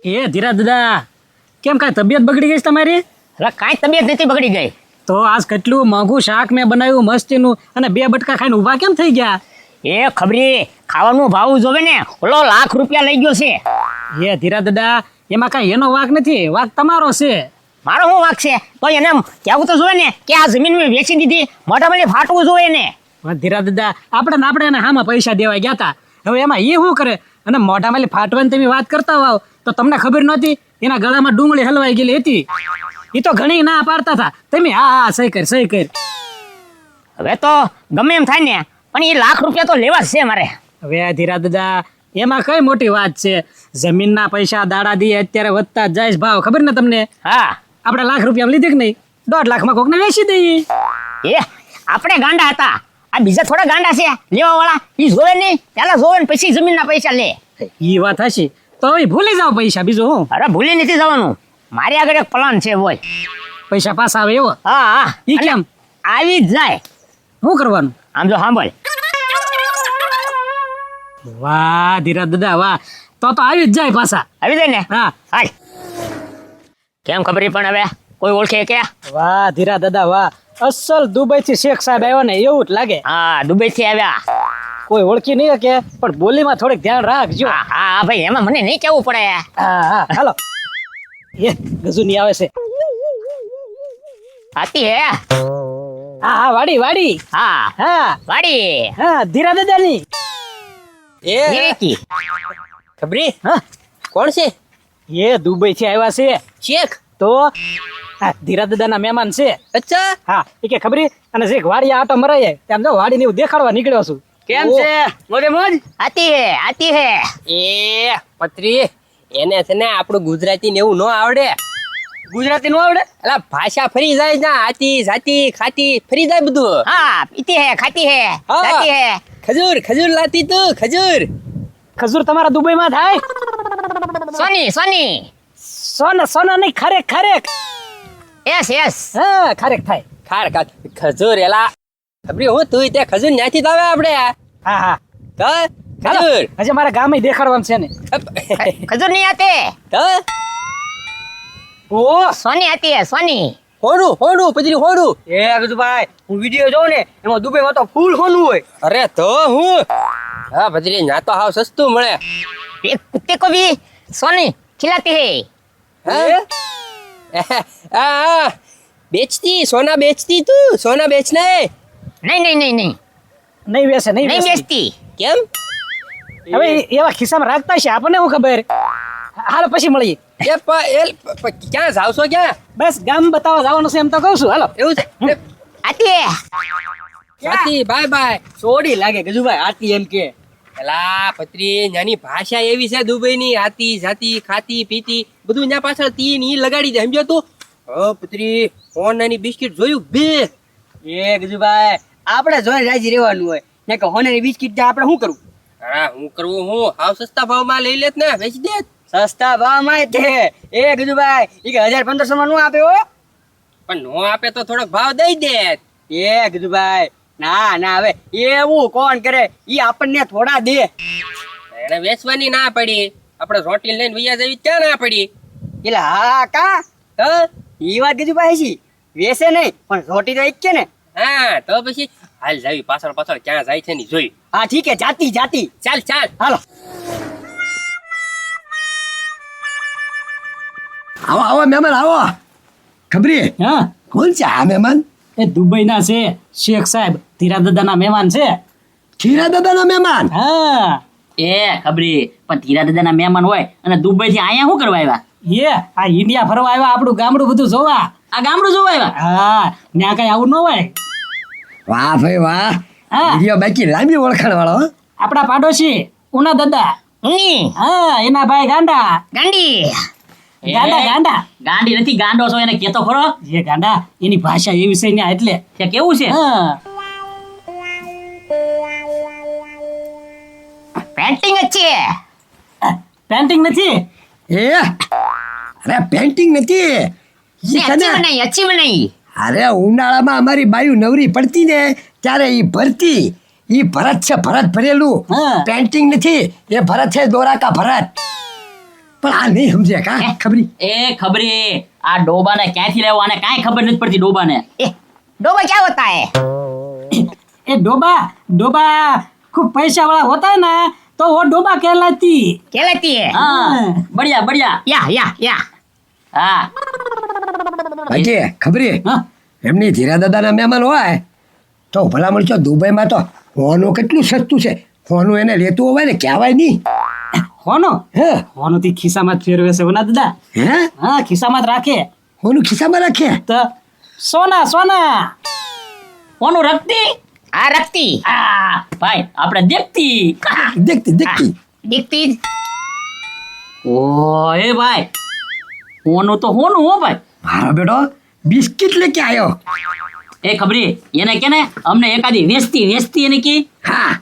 એ ધીરા દાદા, કેમ કાંઈ તબિયત બગડી ગઈ છે તમારી? અરે કાંઈ તબિયત નથી બગડી ગઈ. તો આજ કેટલું મોંઘું શાક મેં બનાવ્યું મસ્તીનું, અને 2 બટકા ખાઈને ઊભા કેમ થઈ ગયા? એ ખબરી ખાવાનું ભાવ જોવે ને, ઓલો લાખ રૂપિયા લઈ ગયો છે. એ ધીરા દાદા, એમાં કાંઈ એનો વાંક નથી, વાંક તમારો છે. મારો શું વાંક છે? તો એને એમ કહેવું તો જોવે ને કે આ જમીન મેં વેચી દીધી, મોટા મને ફાટવું જોઈએ ને. ધીરા દાદા, આપણે એને હામાં પૈસા દેવા ગયા હતા, હવે એમાં એ શું કરે? અને મોઢામાં ફાટવાની તમે વાત કરતા હોવ તો તમને ખબર નહોતી એના ગળામાં ડુંગળી હલવાઈ ગયેલી હતી. એ તો ઘણી ના પાડતા હતા, તમે હા સહી કર. હવે તો ગમે એમ થાય ને, પણ એ લાખ રૂપિયા તો લેવા જ છે મારે. હવે ધીરા દાદા, એમાં કઈ મોટી વાત છે? જમીનના પૈસા દાડા દી અત્યારે વધતા જ જાય છે ભાવ, ખબર ને તમને? હા, આપણે લાખ રૂપિયા લીધી કે નહીં? 1.5 લાખમાં કોકને વેચી દઈએ. એ આપણે ગાંડા હતા, આ બીજા થોડા ગાંડા છે લેવા વાળા. ઈ જોવે નહીં, પેલા જોવે ને પછી જમીનના પૈસા લે. એ વાત હશે, તો હવે ભૂલી જાઓ પૈસા, બીજું હું? અરે ભૂલી નથી જવાનું, મારી આગળ એક પ્લાન છે. બોલ. પૈસા પાછા આવે એવો? હા હા. ઈ કેમ? આવી જ જાય. શું કરવાનું? આમ જો સાંભળ. વાહ ધીરા દાદા વાહ, તો આવી જ જાય પાછા. આવી જાય ને? હા. હાલ. કેમ ખબર પણ હવે કોઈ ઓળખે કે? વાહ ધીરા દાદા વાહ, અસલ દુબઈ થી શેખ સાહેબ આવ્યો ને એવું જ લાગે. હા, દુબઈ થી આવ્યા. કોઈ ઓળખી નહીં કે, પણ બોલીમાં થોડીક ધ્યાન રાખજો. હા હા ભાઈ, એમાં મને નહીં કેવું પડે. હા હાલો. એ ગજુની આવે છે. આતી હે. હા વાડી. હા હા વાડી. હા ધીરા દાદાની. નિરેકી. ખબરી હા કોણ છે? એ દુબઈ થી આવ્યા છે. શેખ? તો હા, ધીરા દાદાના મહેમાન છે. અચ્છા. હા એ કે ખબરી, અને જે વાડી આટો મરાય તેમ જો વાડી ને દેખાડવા નીકળ્યો છું. કેમ છે? મોજે મોજ? આતી હે. એ પત્રી, એને છે ને આપણું ગુજરાતી ને એવું ન આવડે. ગુજરાતી નો આવડે? અલા ભાષા ફરી જાય ના, આતી જાતી ખાતી ફરી જાય બધું. હા, પીતી હે, ખાતી હે, હા. જાતી હે. ખજૂર લાતી તું, ખજૂર. ખજૂર તમારા દુબઈમાં થાય? સોની. સોના નહીં, ખારેક. યસ. હા ખારેક થાય. ખજૂર એલા ખબરી હું તું તે ખજૂર ન્યાથી જ આવે આપણે. હા તો ખજૂર હજી મારા ગામે દેખાડવાનું છે ને. ખજૂર નહીં આતે. તો ઓ સોની આતી હે, સોની. હોનું પજરી હોનું. એ ગજુભાઈ, હું વિડિયો જોઉં ને એમાં દુબઈમાં તો ફૂલ હોનું હોય. અરે તો હું હા પજરી ન્યા તો હાવ સસ્તું મળે. एक कुत्ते को भी सोनी खिलाती है. हाँ बेचती सोना बेचती તું સોના બેચને. नहीं નહીં વેચે નહીં बेचती. કેમ? હવે એવા ખિસ્સામાં રાખતા છે, આપણને શું ખબર? હાલો પછી મળીએ. ક્યાં જાવ છો? ક્યાં? બસ ગામ બતાવવા જવાનું છે એમ તો કહું છું. હાલો. એવું છે? आती है. સાથી બાય. સોડી લાગે ગજુભાઈ, આરતી એમ કે. એલા પત્રી, નાની ભાષા એવી છે દુબઈની, આતી જાતી ખાતી પીતી બધું ત્યાં પાછળ તી ની લગાડી દે, સમજો તું? હો પત્રી, હોનાની બિસ્કિટ જોયું બે? એ ગજુભાઈ, આપણે જોઈ રાજી રહેવાનું હોય ને કે હોનાની બિસ્કિટ આપણે શું કરવું? હા હું કરવું, હું હાવ સસ્તા ભાવમાં લઈ લેત ને, વેચી દેત. સસ્તા ભાવમાં તે એ ગજુભાઈ, ઈ કે 1500 માં નું આપે હો. પણ નો આપે તો થોડોક ભાવ દઈ દેત. એ ગજુભાઈ, ના હવે એવું કોણ કરે? ઈ આપણને થોડા દે. એને વેચવાની ના પડી, આપણે રોટી લઈને વૈયા જવી ક્યાં ના પડી? એટલે હા કા તો ઈ વાત ગજુભાઈ છે, વેસે નહીં પણ રોટી તો એક છે ને. હા તો પછી હાલ જાવી, પાછળ ક્યાં જાય છે ની જોઈ. હા ઠીક હે, જાતી ચાલ હાલો. આવો મહેમાન આવો. ખબરી હા કોણ છે આ મહેમાન? એ દુબઈના છે, શેખ સાહેબ, ધીરા દાદાના મહેમાન છે. ખીરા દાદાના મહેમાન? હા એ ખબરી, પણ ધીરા દાદાના મહેમાન હોય અને દુબઈ થી અહીંયા શું કરવા આવ્યા? એ આ ઇન્ડિયા ફરવા આવ્યા, આપણું ગામડું બધું જોવા. આ ગામડું જોવા આવ્યા? હા ત્યાં કઈ આવું ન હોય. વાહ ભાઈ વાહ, હા. વિડિયો બાકી લાંબી ઓળખાણ વાળો હો. આપણા પાડોશી ઉના દાદા. હા એના ભાઈ ગાંડા. ગાંડી ગાંડી નથી, ગાંડો છો એને કેતો ખરો. જે ગાંડા, એની ભાષા એવી છે ને એટલે. કે કેવું છે? હા પેન્ટિંગ अच्छी है. પેન્ટિંગ નથી. એ અરે પેન્ટિંગ નથી. ઈ છે ને, अच्छी बनाई. અરે ઉનાળામાં અમારી બાયુ નવરી પડતી ને ત્યારે ઈ ભરતી, ઈ ભરત છે, ભરત ભરેલું. હા. પેન્ટિંગ નથી, એ ભરત છે, દોરા કા ભરત. પણ આ નહીં સમજે કા ખબરી એ ખબરી આ ડોબાને ક્યાંથી લેવો આને કાંઈ ખબર નથી પડતી ડોબાને ए डोबा क्या होता है? ए डोबा डोबा खूब पैसा वाला होता है ना तो वो डोबा कहलाती। कहलाती है હા બઢિયા બઢિયા या હા બાકી ખબરી हाँ એમની ધીરા દાદાના મહેમાન હોય તો ભલામણ છો દુબઈમાં તો હોનું કેટલું સસ્તું છે હોનું એને લેતું હોય ને કહેવાય નહીં होनो હે होनो ती खिस्सा में फेरवे से होना दादा। હે हाँ खिस्सा में राखे હોનું ખિસ્સામાં રાખે तो सोना सोना કોનું રખતી आ रखती આ ભાઈ આપણે દેખતી દેખતી દેખતી दिखती ઓ એ ભાઈ કોનું તો હોનું હો ભાઈ મારો બેટો બિસ્કિટ લેકે આવ્યો એ ખબરી એને કે ને અમને એકાદી વેચતી એને કી હા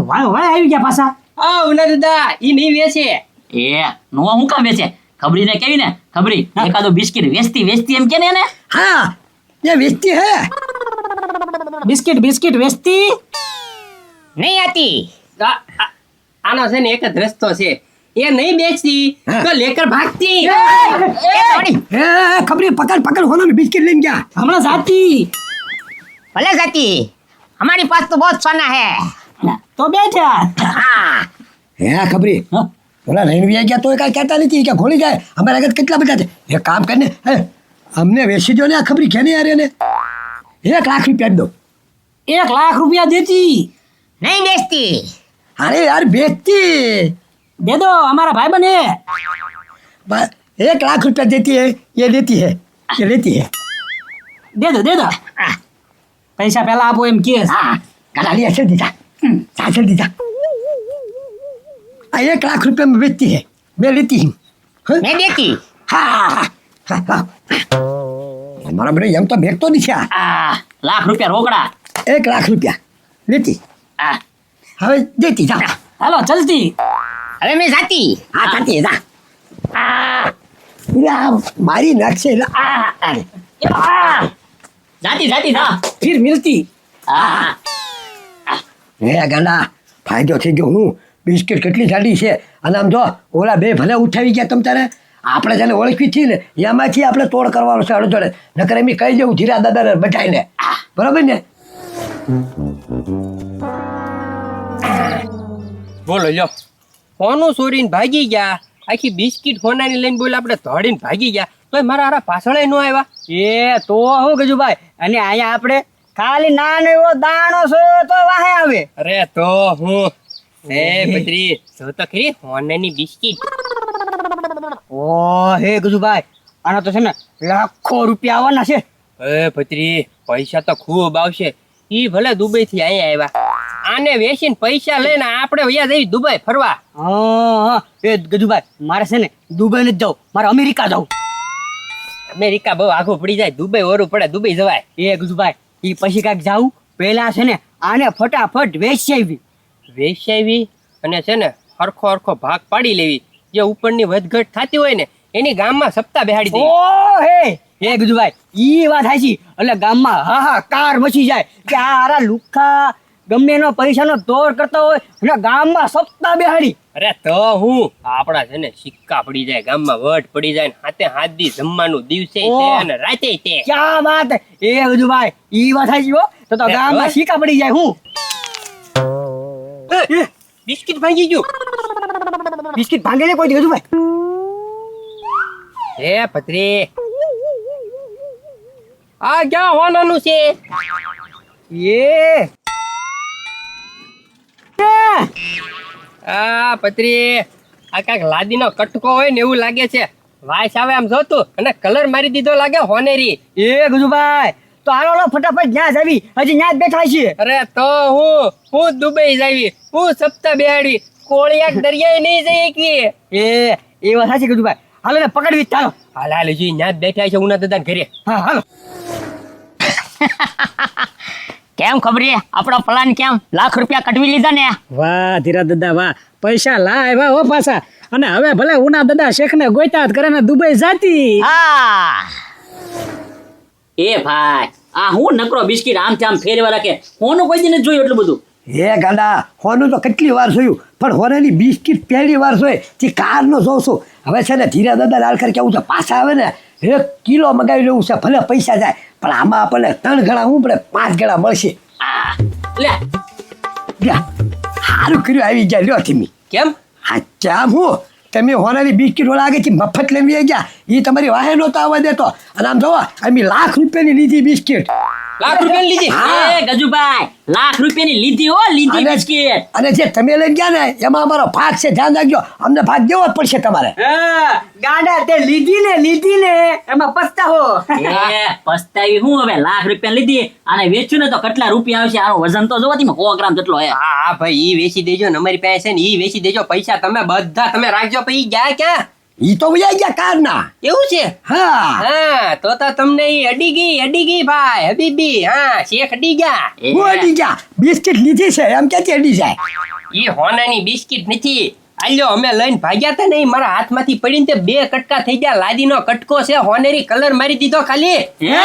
वाह वाह आई गया पासा। આ ઉના દાદા ઈ નહીં વેચે. એ નો હું કામ વેચે ખબરીને કેવી ને ખબરી એકાદો બિસ્કિટ વેચતી એમ કે ને એને હા ये વેચતી હે बिस्किट बिस्किट बेचती। नहीं आती આનો છે ને એક જ રસ્તો છે, એ નહીં બેચતી તો લેકર ભાગતી. ए थोड़ी હે ખબરી પકડ પકડ હોનું બિસ્કિટ લઈને ગયા हमारा जाती भले जाती हमारे पास तो बहुत सोना है तो बेटा। हाँ હે ખબરી हाँ ઓલા લઈને વ્યા ગયા તો કાંઈ કહેતા નથી કે ખોલી જાય અમારા આગળ કેટલા બધા છે એક કામ કરીને હે અમને વેચી દો ને આ ખબરી છે ને યાર એને 1 લાખ રૂપિયા જ દો 1 लाख रुपया देती। नहीं बेचती अरे यार बेचती दे दो हमारा भाई बने। 1 लाख रुपया देती है ये लेती है ये लेती है दे दो पैसा पहला आपो एम केस। हाँ करा लिया चल दीजा चल दीजा 1 लाख रुपया में बेचती है मैं लेती हूँ हाँ? नहीं देती हाँ हमारा बड़े यम तो भेज तो नहीं था આ લાખ રૂપિયા રોકડા 1 लाख रुपया लेती આ હવે દેતી જા हेलो चलती। अबे मैं जाती હા ચાલતી જા આ મારી નાખશે એટલે જાતી જા फिर मिलती। હા હે ગાંડા ફાયદો થઈ ગયો હું બિસ્કિટ કેટલી જાડી છે અને આમ જો ઓલા બે ભલે ઉઠાવી ગયા તમ તારે આપણે જેને ઓળખી છીએ ને એમાંથી આપણે તોડ કરવાનો છે અડધોડે નકર એમ કહી દેવું ધીરા દાદાને બચાવીને બરાબર ને બોલો લ્યો, હોનું ચોરીને ભાગી ગયા, આખી બિસ્કિટ હોનાની લઈને બોલ આપણે ધોડીને ભાગી ગયા, તોય મારા હારા પાછળ નો આવ્યા. એ તો હું કીધું ભાઈ અને અહીંયા આપણે ખાલી નાનો એવો દાણો છે તો વાહે આવે. અરે તો હું હે પત્રી જો તો ખરી હોનાની બિસ્કિટ. ઓ હે ગજુભાઈ આના તો છે ને લાખો રૂપિયા આવવાના છે. હે પત્રી પૈસા તો ખૂબ આવશે, ઈ ભલે દુબઈ થી અહીંયા આવ્યા, આને વેચીને પૈસા લઈને આપણે વયા જઈ દુબઈ ફરવા. હા એ ગજુભાઈ મારે છે ને દુબઈ નથી જવું, મારે અમેરિકા જવું. અમેરિકા બહુ આઘું પડી જાય, દુબઈ ઓરું પડે, દુબઈ જવાય. એ ગજુભાઈ એ પછી કાંઈક જાવું પહેલા છે ને આને ફટાફટ વેચી આવી. વેચાવી અને છે ને હરખો ભાગ પાડી લેવી, જે ઉપરની વધઘટ થતી હોય ને એની ગામમાં સપ્તાહ બેહાડી દે. ઓ હે ગજુભાઈ ઈ વાત હાચી, એટલે ગામમાં હાહાકાર મચી જાય કે આ હારા લુખ્ખા ગમે એનો પૈસાનો દોર કરતા હોય અને ગામમાં સપ્તાહ બેહાડી. અરે તો હું આપણા છે ને સિક્કા પડી જાય, ગામમાં વટ પડી જાય, ને હાથે હાથ દી જમવાનું, દિવસે તે અને રાતે તે. ક્યાં વાત એ ગજુભાઈ ઈ વાત હાચી હો, તો ગામમાં સિક્કા પડી જાય. હું બિસ્કિટ ભાંગી ગયું. બિસ્કિટ ભાંગે ને કોઈ ગજુભાઈ. હે પત્રી આ ક્યાં હોનાનું છે? એ આ પત્રી આ કાંઈક લાદીનો કટકો હોય ને એવું લાગે છે, વાસ આવે આમ જોતું અને કલર મારી દીધો લાગે હોનેરી. એ ગજુભાઈ તો હાલો ફટાફટ ત્યાં જ આવી, હજી ત્યાં જ બેઠા છીએ. અરે તો હું દુબઈ જાવી, હું સપ્તાહ બેહાડી, કોળિયાક દરિયાએ નહીં જઈએ કે. એ વાત સાચી ગજુભાઈ, હાલો ને પકડવી જ ચાલો. હાલ હાલ હજી ત્યાં જ બેઠા છે ઉના દાદા ઘરે. હા હાલો. કેમ ખબરી આપણો પ્લાન કેમ લાખ રૂપિયા કટવી લીધા ને વાહ ધીરા દાદા વાહ, પૈસા લાવ્યા હો પાછા, અને હવે ભલે ઉના દાદા શેખ ને ગોઈતા કરે ને દુબઈ જાતી. હા એ ભાઈ આ હું નકરો બિસ્કિટ આમ થી આમ ફેરવા રાખે હોનું કોઈ દી નથી જોયું એટલું બધું. હે ગાંડા હોનું તો કેટલી વાર જોયું પણ હોનાની બિસ્કિટ પહેલી વાર જોઈ તે કારનો જોઉં છું હવે છે ને ધીરા દાદા લાલકર કેવું છે પાછા આવે ને 1 કિલો મગાવી લેવું છે ભલે પૈસા જાય પણ આમાં આપણને 3 ગણા હું પડે 5 ગણા મળશે લે ગયા સારું કર્યું આવી ગયા લ્યો તમે કેમ હા કેમ હું તમે હોનાની બિસ્કિટ ઓલા આગળથી મફત લઈને ગયા એ તમારી વાહે નહોતો આવવા દેતો અને આમ જોવો અમે ₹1,00,000 લીધી બિસ્કિટ લાખ રૂપિયા લીધી એ ગજુભાઈ ₹1,00,000 લીધી હો લીધી અને- બિસ્કિટ અને જે તમે લઈને ગયા ને એમાં અમારો ભાગ છે ધ્યાન રાખજો અમને ભાગ દેવો જ પડશે તમારે ગાંડા તે લીધી ને એમાં પસ્તાવો એ પસ્તાવી હું હવે ₹1,00,000 લીધી અને વેચ્યું ને તો કેટલા રૂપિયા આવશે આનો વજન તો જોવો તમે 100 ગ્રામ જેટલો હે હા હા ભાઈ ઈ વેચી દેજો ને અમારી પાસે છે ને ઈ વેચી દેજો પૈસા તમે બધા તમે રાખજો પછી ગયા ક્યાં ઈ તો વયા ગયા કારના એવું છે હા હા તો તમને ઈ અડી ગઈ ભાઈ હબીબી હા શેખ અડી ગયા એ, હું અડી ગયા બિસ્કિટ લીધી છે એમ ક્યાંથી અડી જાય ઈ હોનાની બિસ્કિટ નથી આલ્યો અમે લઈને ભાગ્યા હતા ને ઈ મારા હાથમાંથી પડીને તે 2 કટકા થઈ ગયા લાદીનો કટકો છે હોનેરી કલર મારી દીધો ખાલી હે